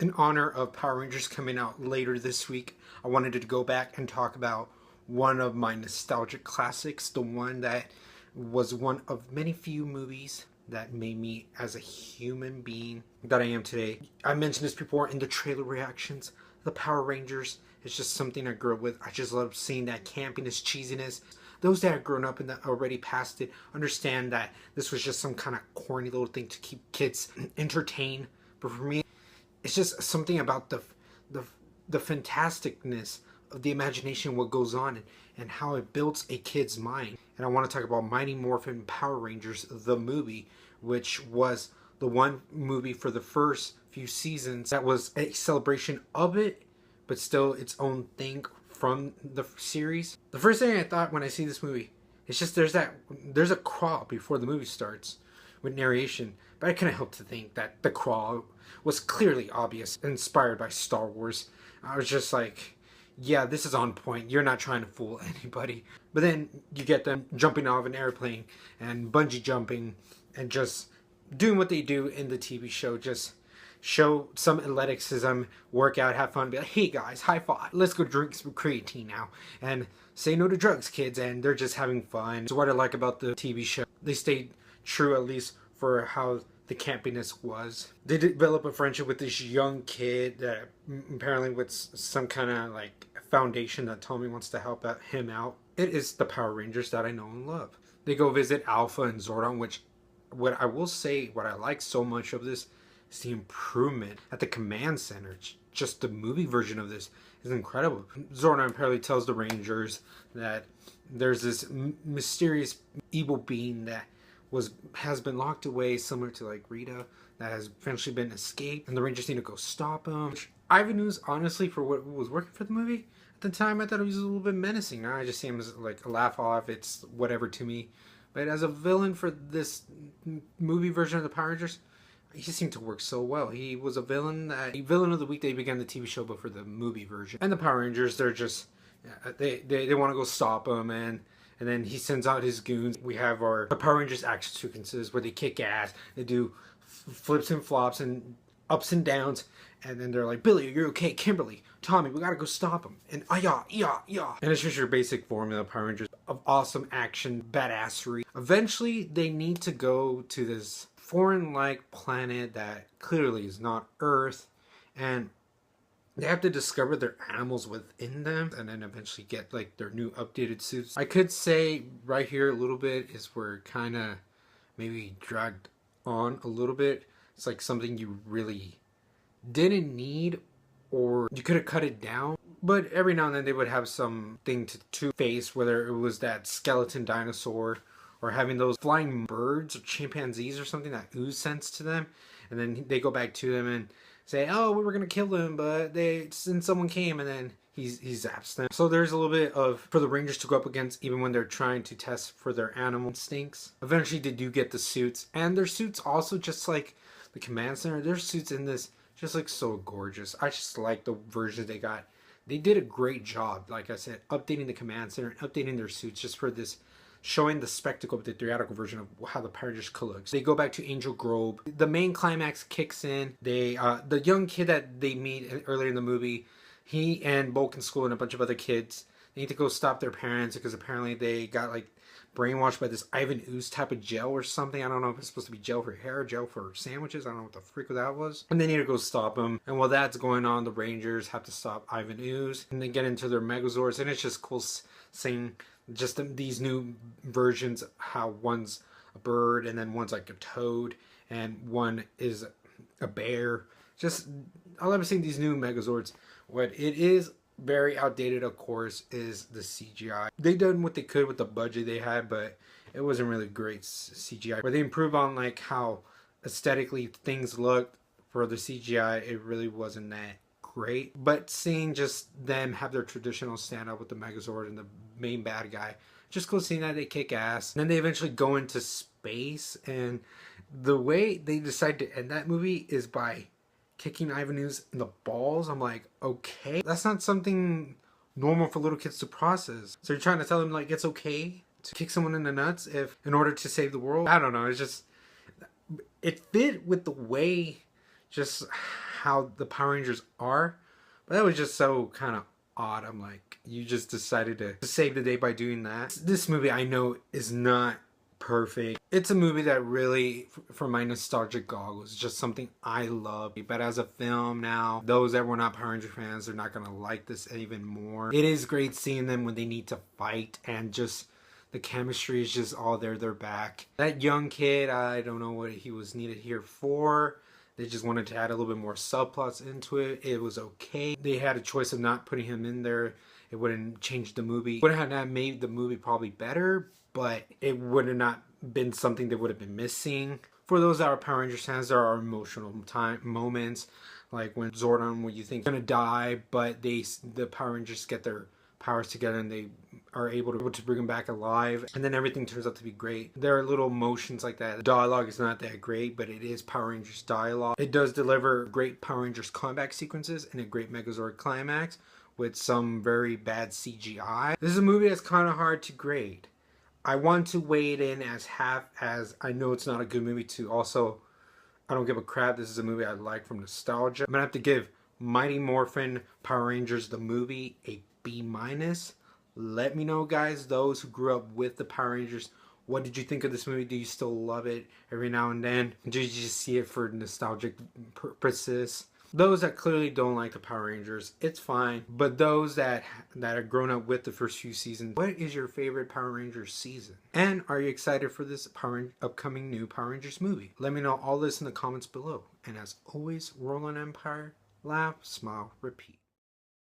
In honor of Power Rangers coming out later this week, I wanted to go back and talk about one of my nostalgic classics, the one that was one of many few movies that made me as a human being that I am today. I mentioned this before in the trailer reactions. The Power Rangers is just something I grew up with. I just love seeing that campiness, cheesiness. Those that have grown up and that already passed it understand that this was just some kind of corny little thing to keep kids entertained. But for me, it's just something about the fantasticness of the imagination, what goes on, and how it builds a kid's mind. And I want to talk about Mighty Morphin Power Rangers, the movie, which was the one movie for the first few seasons that was a celebration of it, but still its own thing from the series. The first thing I thought when I see this movie, it's just there's a crawl before the movie starts with narration, but I couldn't help to think that the crawl was clearly obvious, inspired by Star Wars. I was just like, yeah, this is on point. You're not trying to fool anybody. But then you get them jumping off an airplane and bungee jumping and just doing what they do in the TV show. Just show some athleticism, work out, have fun, be like, hey guys, high five. Let's go drink some creatine now. And say no to drugs, kids. And they're just having fun. So what I like about the TV show, they stayed true at least for how the campiness was. They develop a friendship with this young kid that apparently with some kind of like foundation that Tommy wants to help him out. It is the Power Rangers that I know and love. They go visit Alpha and Zordon, which what I will say, what I like so much of this is the improvement at the command center. Just the movie version of this is incredible. Zordon apparently tells the Rangers that there's this mysterious evil being that has been locked away, similar to like Rita, that has eventually been escaped, and the Rangers need to go stop him. Ivan Ooze, honestly, for what was working for the movie at the time, I thought it was a little bit menacing. Now I just see him as like a laugh off. It's whatever to me. But as a villain for this movie version of the Power Rangers, he just seemed to work so well. He was a villain of the week. They began the TV show, but for the movie version. And the Power Rangers, they're just they want to go stop him, and then he sends out his goons. We have the Power Rangers action sequences where they kick ass. They do flips and flops and ups and downs. And then they're like, Billy, you're okay. Kimberly, Tommy, we gotta go stop him. And yeah. And it's just your basic formula Power Rangers of awesome action, badassery. Eventually, they need to go to this foreign-like planet that clearly is not Earth. And they have to discover their animals within them and then eventually get like their new updated suits. I could say right here a little bit is where kind of maybe dragged on a little bit. It's like something you really didn't need, or you could have cut it down. But every now and then they would have something to face, whether it was that skeleton dinosaur or having those flying birds or chimpanzees or something that ooze sense to them. And then they go back to them and say, oh, we were going to kill him, but someone came, and then he zaps them. So there's a little bit for the Rangers to go up against, even when they're trying to test for their animal instincts. Eventually they do get the suits, and their suits also, just like the command center, their suits in this just look so gorgeous. I just like the versions they got. They did a great job, like I said, updating the command center and updating their suits just for this, showing the spectacle of the theatrical version of how the Power Rangers could look. They go back to Angel Grove. The main climax kicks in. The young kid that they meet earlier in the movie, he and Bulk School and a bunch of other kids, they need to go stop their parents because apparently they got like brainwashed by this Ivan Ooze type of gel or something. I don't know if it's supposed to be gel for hair, gel for sandwiches. I don't know what the freak that was. And they need to go stop him. And while that's going on, the Rangers have to stop Ivan Ooze. And they get into their Megazords. And it's just cool seeing just these new versions, how one's a bird and then one's like a toad and one is a bear. Just, I love seeing these new Megazords. What it is very outdated, of course, is the CGI. They done what they could with the budget they had, but it wasn't really great CGI. But they improved on like how aesthetically things looked for the CGI. It really wasn't that great. But seeing just them have their traditional stand up with the Megazord and the main bad guy, just cool seeing that they kick ass. And then they eventually go into space, and the way they decide to end that movie is by kicking Ivan Ooze in the balls. I'm like, okay, that's not something normal for little kids to process. So you're trying to tell them like it's okay to kick someone in the nuts in order to save the world? I don't know. It's just, it fit with the way just how the Power Rangers are, but that was just so kind of odd. I'm like, you just decided to save the day by doing that. This movie I know is not perfect. It's a movie that really, for my nostalgic goggles, is just something I love. But as a film now, those that were not Power Ranger fans, they're not gonna like this even more. It is great seeing them when they need to fight, and just the chemistry is just all there. They're back. That young kid, I don't know what he was needed here for. They just wanted to add a little bit more subplots into it. It was okay. They had a choice of not putting him in there. It wouldn't change the movie. Would have not made the movie probably better, but it would have not been something that would have been missing. For those that are Power Rangers fans, there are emotional moments, like when Zordon, when you think he's gonna die, but the Power Rangers get their powers together and they are able to bring him back alive, and then everything turns out to be great. There are little motions like that. The dialogue is not that great, but it is Power Rangers dialogue. It does deliver great Power Rangers combat sequences and a great Megazord climax with some very bad CGI. This is a movie that's kind of hard to grade. I want to weigh it in as half, as I know it's not a good movie, to also, I don't give a crap. This is a movie I like from nostalgia. I'm gonna have to give Mighty Morphin Power Rangers the movie a B-. Let me know, guys, those who grew up with the Power Rangers, what did you think of this movie? Do you still love it every now and then? Did you just see it for nostalgic purposes? Those that clearly don't like the Power Rangers, it's fine. But those that are grown up with the first few seasons, what is your favorite Power Rangers season? And are you excited for this upcoming new Power Rangers movie? Let me know all this in the comments below. And as always, roll on Empire, laugh, smile, repeat.